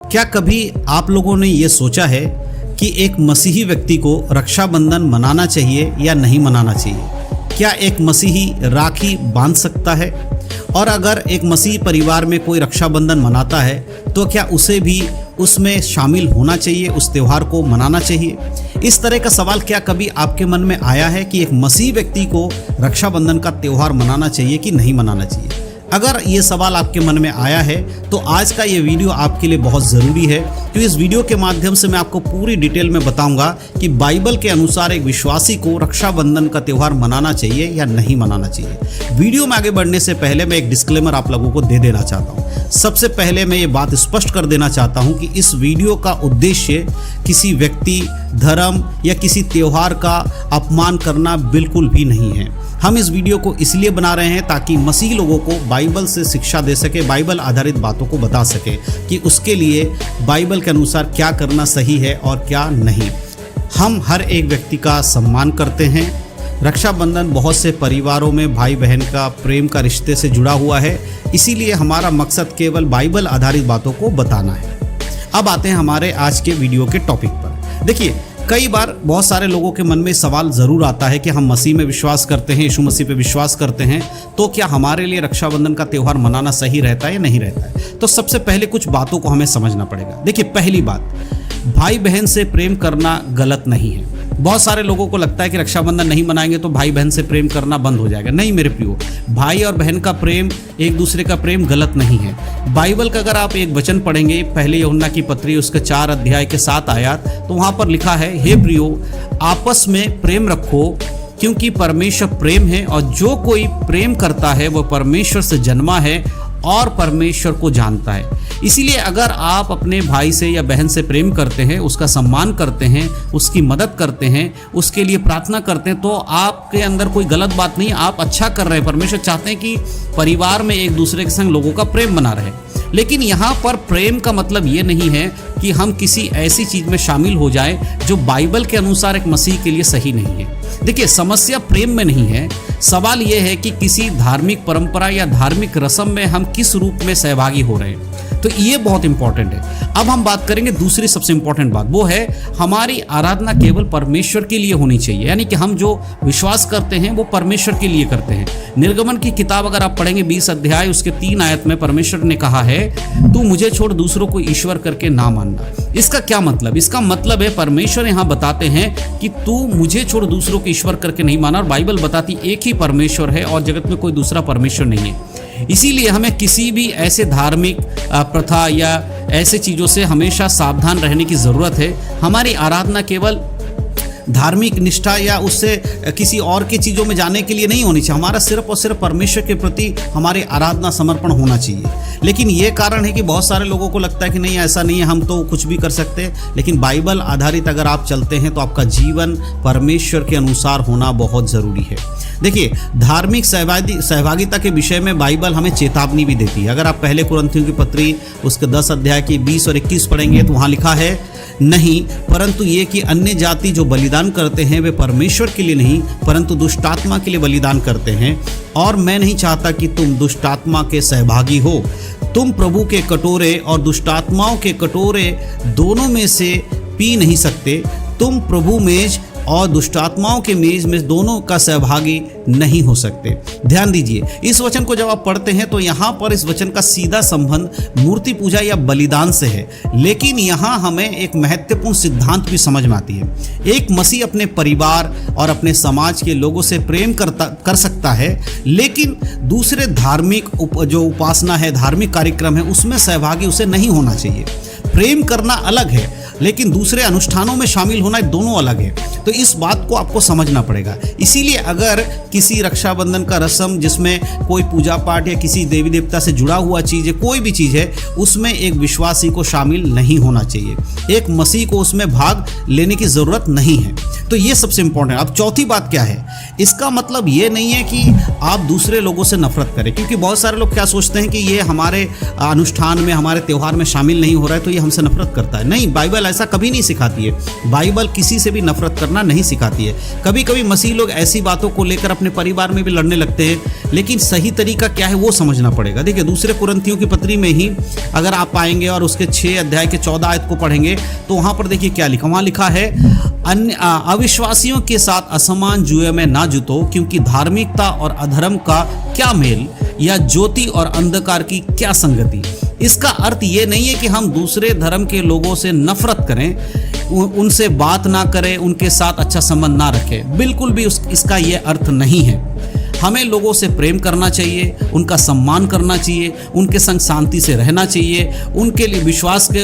क्या कभी आप लोगों ने ये सोचा है कि एक मसीही व्यक्ति को रक्षाबंधन मनाना चाहिए या नहीं मनाना चाहिए? क्या एक मसीही राखी बांध सकता है? और अगर एक मसीही परिवार में कोई रक्षाबंधन मनाता है तो क्या उसे भी उसमें शामिल होना चाहिए, उस त्यौहार को मनाना चाहिए? इस तरह का सवाल क्या कभी आपके मन में आया है कि एक मसीही व्यक्ति को रक्षाबंधन का त्यौहार मनाना चाहिए कि नहीं मनाना चाहिए? अगर ये सवाल आपके मन में आया है तो आज का ये वीडियो आपके लिए बहुत ज़रूरी है, क्योंकि इस वीडियो के माध्यम से मैं आपको पूरी डिटेल में बताऊंगा कि बाइबल के अनुसार एक विश्वासी को रक्षाबंधन का त्यौहार मनाना चाहिए या नहीं मनाना चाहिए। वीडियो में आगे बढ़ने से पहले मैं एक डिस्क्लेमर आप लोगों को दे देना चाहता हूँ। सबसे पहले मैं ये बात स्पष्ट कर देना चाहता हूँ कि इस वीडियो का उद्देश्य किसी व्यक्ति, धर्म या किसी त्यौहार का अपमान करना बिल्कुल भी नहीं है। हम इस वीडियो को इसलिए बना रहे हैं ताकि मसीह लोगों को बाइबल से शिक्षा दे सके, बाइबल आधारित बातों को बता सके कि उसके लिए बाइबल के अनुसार क्या करना सही है और क्या नहीं। हम हर एक व्यक्ति का सम्मान करते हैं। रक्षाबंधन बहुत से परिवारों में भाई बहन का प्रेम का रिश्ते से जुड़ा हुआ है, इसीलिए हमारा मकसद केवल बाइबल आधारित बातों को बताना है। अब आते हैं हमारे आज के वीडियो के टॉपिक पर। देखिए, कई बार बहुत सारे लोगों के मन में सवाल ज़रूर आता है कि हम मसीह में विश्वास करते हैं, यीशु मसीह पे विश्वास करते हैं, तो क्या हमारे लिए रक्षाबंधन का त्यौहार मनाना सही रहता है या नहीं रहता है? तो सबसे पहले कुछ बातों को हमें समझना पड़ेगा। देखिए, पहली बात, भाई बहन से प्रेम करना गलत नहीं है। बहुत सारे लोगों को लगता है कि रक्षाबंधन नहीं मनाएंगे तो भाई बहन से प्रेम करना बंद हो जाएगा। नहीं मेरे प्रियो, भाई और बहन का प्रेम, एक दूसरे का प्रेम गलत नहीं है। बाइबल का अगर आप एक वचन पढ़ेंगे, पहले यूहन्ना की पत्री उसके 4 अध्याय के 7 आयत, तो वहाँ पर लिखा है, हे प्रियो, आपस में प्रेम रखो क्योंकि परमेश्वर प्रेम है और जो कोई प्रेम करता है वह परमेश्वर से जन्मा है और परमेश्वर को जानता है। इसीलिए अगर आप अपने भाई से या बहन से प्रेम करते हैं, उसका सम्मान करते हैं, उसकी मदद करते हैं, उसके लिए प्रार्थना करते हैं, तो आपके अंदर कोई गलत बात नहीं, आप अच्छा कर रहे हैं। परमेश्वर चाहते हैं कि परिवार में एक दूसरे के संग लोगों का प्रेम बना रहे। लेकिन यहाँ पर प्रेम का मतलब ये नहीं है कि हम किसी ऐसी चीज़ में शामिल हो जाएं जो बाइबल के अनुसार एक मसीह के लिए सही नहीं है। देखिए, समस्या प्रेम में नहीं है, सवाल यह है कि किसी धार्मिक परंपरा या धार्मिक रस्म में हम किस रूप में सहभागी हो रहे हैं। तो ये बहुत इंपॉर्टेंट है। अब हम बात करेंगे दूसरी सबसे इंपॉर्टेंट बात, वो है हमारी आराधना केवल परमेश्वर के लिए होनी चाहिए, यानी कि हम जो विश्वास करते हैं वो परमेश्वर के लिए करते हैं। निर्गमन की किताब अगर आप पढ़ेंगे 20 अध्याय उसके 3 आयत में परमेश्वर ने कहा है, तू मुझे छोड़ दूसरों को ईश्वर करके ना मानना। इसका क्या मतलब? इसका मतलब है परमेश्वर यहाँ बताते हैं कि तू मुझे छोड़ दूसरों को ईश्वर करके नहीं माना, और बाइबल बताती एक ही परमेश्वर है और जगत में कोई दूसरा परमेश्वर नहीं है। इसीलिए हमें किसी भी ऐसे धार्मिक प्रथा या ऐसे चीज़ों से हमेशा सावधान रहने की ज़रूरत है। हमारी आराधना केवल धार्मिक निष्ठा या उससे किसी और की चीज़ों में जाने के लिए नहीं होनी चाहिए। हमारा सिर्फ और सिर्फ परमेश्वर के प्रति हमारी आराधना समर्पण होना चाहिए। लेकिन ये कारण है कि बहुत सारे लोगों को लगता है कि नहीं, ऐसा नहीं है, हम तो कुछ भी कर सकते हैं। लेकिन बाइबल आधारित अगर आप चलते हैं तो आपका जीवन परमेश्वर के अनुसार होना बहुत ज़रूरी है। देखिए, धार्मिक सहभागिता के विषय में बाइबल हमें चेतावनी भी देती है। अगर आप पहले कुरिन्थियों की पत्री उसके 10 अध्याय की 20 और 21 पढ़ेंगे तो वहाँ लिखा है, नहीं परंतु ये कि अन्य जाति जो बलिदान करते हैं वे परमेश्वर के लिए नहीं परंतु दुष्टात्मा के लिए बलिदान करते हैं, और मैं नहीं चाहता कि तुम दुष्टात्मा के सहभागी हो। तुम प्रभु के कटोरे और दुष्टात्माओं के कटोरे दोनों में से पी नहीं सकते। तुम प्रभु मेज और दुष्टात्माओं के मेज में दोनों का सहभागी नहीं हो सकते। ध्यान दीजिए, इस वचन को जब आप पढ़ते हैं तो यहाँ पर इस वचन का सीधा संबंध मूर्ति पूजा या बलिदान से है। लेकिन यहाँ हमें एक महत्वपूर्ण सिद्धांत भी समझ में आती है। एक मसीह अपने परिवार और अपने समाज के लोगों से प्रेम कर सकता है, लेकिन दूसरे धार्मिक जो उपासना है, धार्मिक कार्यक्रम है, उसमें सहभागी उसे नहीं होना चाहिए। प्रेम करना अलग है, लेकिन दूसरे अनुष्ठानों में शामिल होना दोनों अलग है। तो इस बात को आपको समझना पड़ेगा। इसीलिए अगर किसी रक्षाबंधन का रस्म जिसमें कोई पूजा पाठ या किसी देवी देवता से जुड़ा हुआ चीज़ है, कोई भी चीज़ है, उसमें एक विश्वासी को शामिल नहीं होना चाहिए। एक मसीह को उसमें भाग लेने की ज़रूरत नहीं है। तो ये सबसे इंपॉर्टेंट है। अब चौथी बात क्या है, इसका मतलब ये नहीं है कि आप दूसरे लोगों से नफरत करें, क्योंकि बहुत सारे लोग क्या सोचते हैं कि ये हमारे अनुष्ठान में, हमारे त्यौहार में शामिल नहीं हो रहा है तो ये हमसे नफरत करता है। नहीं, बाइबल ऐसा कभी नहीं सिखाती है। बाइबल किसी से भी नफरत करना नहीं सिखाती है। कभी कभी मसीह लोग ऐसी बातों को लेकर अपने परिवार में भी लड़ने लगते हैं, लेकिन सही तरीका क्या है वो समझना पड़ेगा। देखिए, दूसरे कुरिन्थियों की पत्री में ही अगर आप पाएंगे और उसके 6 अध्याय के 14 आयत को पढ़ेंगे तो वहां पर देखिए क्या लिखा, वहां लिखा है, अन्य अविश्वासियों के साथ असमान जुए में ना जुतो, क्योंकि धार्मिकता और अधर्म का क्या मेल, या ज्योति और अंधकार की क्या संगति। इसका अर्थ ये नहीं है कि हम दूसरे धर्म के लोगों से नफरत करें, उनसे बात ना करें, उनके साथ अच्छा संबंध ना रखें। बिल्कुल भी इसका ये अर्थ नहीं है। हमें लोगों से प्रेम करना चाहिए, उनका सम्मान करना चाहिए, उनके संग शांति से रहना चाहिए, उनके लिए विश्वास के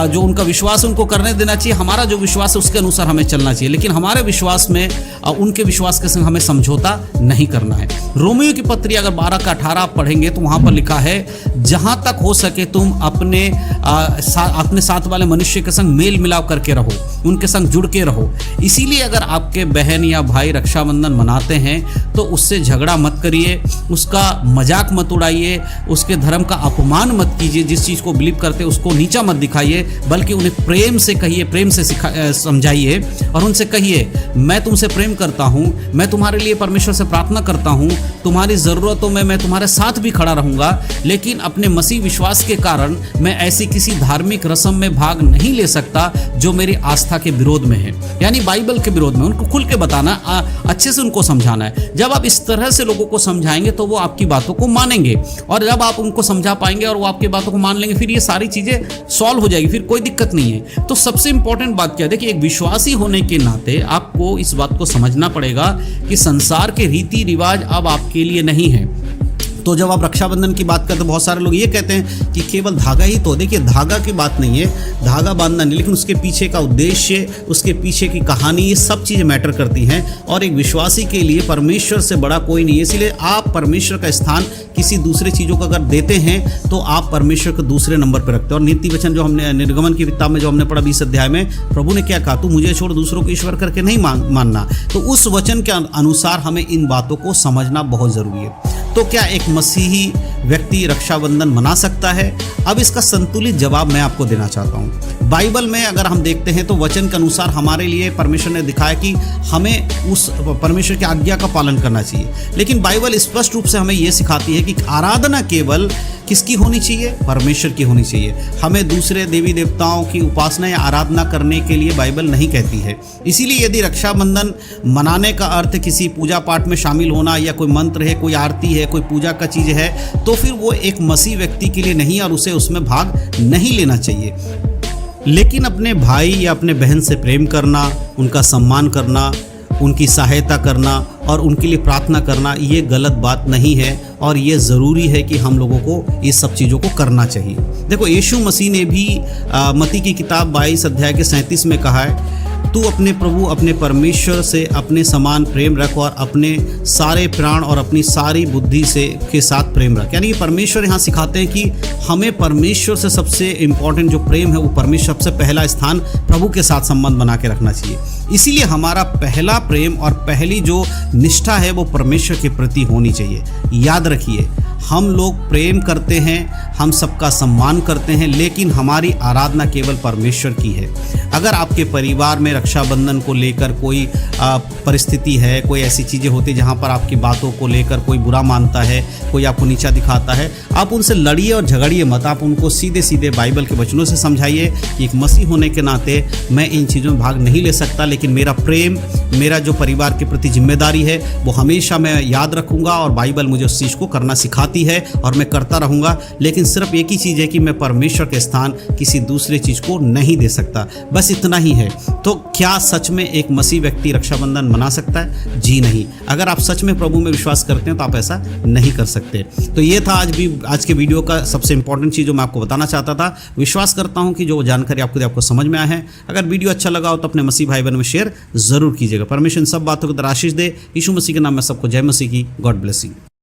जो उनका विश्वास उनको करने देना चाहिए, हमारा जो विश्वास है उसके अनुसार हमें चलना चाहिए, लेकिन हमारे विश्वास में उनके विश्वास के संग हमें समझौता नहीं करना है। रोमियो की पत्री अगर 12 का 18 आप पढ़ेंगे तो वहाँ पर लिखा है, जहाँ तक हो सके तुम अपने साथ वाले मनुष्य के संग मेल मिलाप करके रहो, उनके संग जुड़ के रहो। इसीलिए अगर आपके बहन या भाई रक्षाबंधन मनाते हैं तो उससे झगड़ा मत करिए, उसका मजाक मत उड़ाइए, उसके धर्म का अपमान मत कीजिए, जिस चीज़ को बिलीव करते उसको नीचा मत दिखाइए, बल्कि उन्हें प्रेम से कहिए, प्रेम से समझाइए और उनसे कहिए, मैं तुमसे प्रेम करता हूँ, मैं तुम्हारे लिए परमेश्वर से प्रार्थना करता हूँ, तुम्हारी ज़रूरतों में मैं तुम्हारे साथ भी खड़ा रहूँगा, लेकिन अपने मसीह विश्वास के कारण मैं ऐसी किसी धार्मिक रस्म में भाग नहीं ले सकता जो मेरी आस्था के विरोध में है, यानी बाइबल के विरोध में। उनको खुल के बताना, अच्छे से उनको समझाना है। जब आप इस तरह से लोगों को समझाएंगे तो वो आपकी बातों को मानेंगे, और जब आप उनको समझा पाएंगे और वो आपकी बातों को मान लेंगे, फिर ये सारी चीज़ें सॉल्व हो जाएगी, फिर कोई दिक्कत नहीं है। तो सबसे इंपॉर्टेंट बात क्या है, देखिए, एक विश्वासी होने के नाते आपको इस बात को समझना पड़ेगा कि संसार के रीति रिवाज अब आपके लिए नहीं है। तो जब आप रक्षाबंधन की बात करते हैं, बहुत सारे लोग ये कहते हैं कि केवल धागा ही तो, देखिए, धागा की बात नहीं है, धागा बांधना नहीं, लेकिन उसके पीछे का उद्देश्य, उसके पीछे की कहानी, ये सब चीज़ें मैटर करती हैं। और एक विश्वासी के लिए परमेश्वर से बड़ा कोई नहीं है। इसलिए आप परमेश्वर का स्थान किसी दूसरे चीज़ों को अगर देते हैं तो आप परमेश्वर को दूसरे नंबर पर रखते हैं। और नीति वचन जो हमने निर्गमन की किताब में जो हमने पढ़ा 20 अध्याय में, प्रभु ने क्या कहा, तू मुझे छोड़ दूसरों को ईश्वर करके नहीं मानना। तो उस वचन के अनुसार हमें इन बातों को समझना बहुत ज़रूरी है। तो क्या एक मसीही व्यक्ति रक्षाबंधन मना सकता है? अब इसका संतुलित जवाब मैं आपको देना चाहता हूँ। बाइबल में अगर हम देखते हैं तो वचन के अनुसार हमारे लिए परमेश्वर ने दिखाया कि हमें उस परमेश्वर की आज्ञा का पालन करना चाहिए, लेकिन बाइबल स्पष्ट रूप से हमें यह सिखाती है कि आराधना केवल किसकी होनी चाहिए? परमेश्वर की होनी चाहिए। हमें दूसरे देवी देवताओं की उपासना या आराधना करने के लिए बाइबल नहीं कहती है। इसीलिए यदि रक्षाबंधन मनाने का अर्थ किसी पूजा पाठ में शामिल होना, या कोई मंत्र है, कोई आरती है, कोई पूजा का चीज़ है, तो फिर वो एक मसीह व्यक्ति के लिए नहीं और उसे उसमें भाग नहीं लेना चाहिए। लेकिन अपने भाई या अपने बहन से प्रेम करना, उनका सम्मान करना, उनकी सहायता करना और उनके लिए प्रार्थना करना, ये गलत बात नहीं है, और ये ज़रूरी है कि हम लोगों को ये सब चीज़ों को करना चाहिए। देखो, यीशु मसीह ने भी मत्ती की किताब 22 अध्याय के 37 में कहा है, तू अपने प्रभु अपने परमेश्वर से अपने समान प्रेम रख और अपने सारे प्राण और अपनी सारी बुद्धि से के साथ प्रेम रख। यानी परमेश्वर यहाँ सिखाते हैं कि हमें परमेश्वर से सबसे इम्पॉर्टेंट जो प्रेम है वो परमेश्वर, सबसे पहला स्थान प्रभु के साथ संबंध बना के रखना चाहिए। इसीलिए हमारा पहला प्रेम और पहली जो निष्ठा है वो परमेश्वर के प्रति होनी चाहिए। याद रखिए, हम लोग प्रेम करते हैं, हम सबका सम्मान करते हैं, लेकिन हमारी आराधना केवल परमेश्वर की है। अगर आपके परिवार में रक्षाबंधन को लेकर कोई परिस्थिति है, कोई ऐसी चीज़ें होती हैं जहाँ पर आपकी बातों को लेकर कोई बुरा मानता है, कोई आपको नीचा दिखाता है, आप उनसे लड़िए और झगड़िए मत। आप उनको सीधे सीधे बाइबल के वचनों से समझाइए कि एक मसीह होने के नाते मैं इन चीज़ों में भाग नहीं ले सकता, लेकिन मेरा प्रेम, मेरा जो परिवार के प्रति जिम्मेदारी है वो हमेशा मैं याद रखूँगा, और बाइबल मुझे उस चीज़ को करना सिखाती है और मैं करता रहूँगा। लेकिन सिर्फ एक ही चीज़ है कि मैं परमेश्वर के स्थान किसी दूसरे चीज़ को नहीं दे सकता, बस इतना ही है। तो क्या सच में एक मसीह व्यक्ति रक्षाबंधन मना सकता है? जी नहीं। अगर आप सच में प्रभु में विश्वास करते हैं तो आप ऐसा नहीं कर सकते। तो ये था आज के वीडियो का सबसे इंपॉर्टेंट चीज़ जो मैं आपको बताना चाहता था। विश्वास करता हूँ कि जो जानकारी आपको समझ में आया है। अगर वीडियो अच्छा लगा हो तो अपने मसीह भाई बहन में शेयर जरूर कीजिएगा। परमेश्वर सब बातों को आशीष दे। यीशु मसीह के नाम में सबको जय मसीह की। God bless you.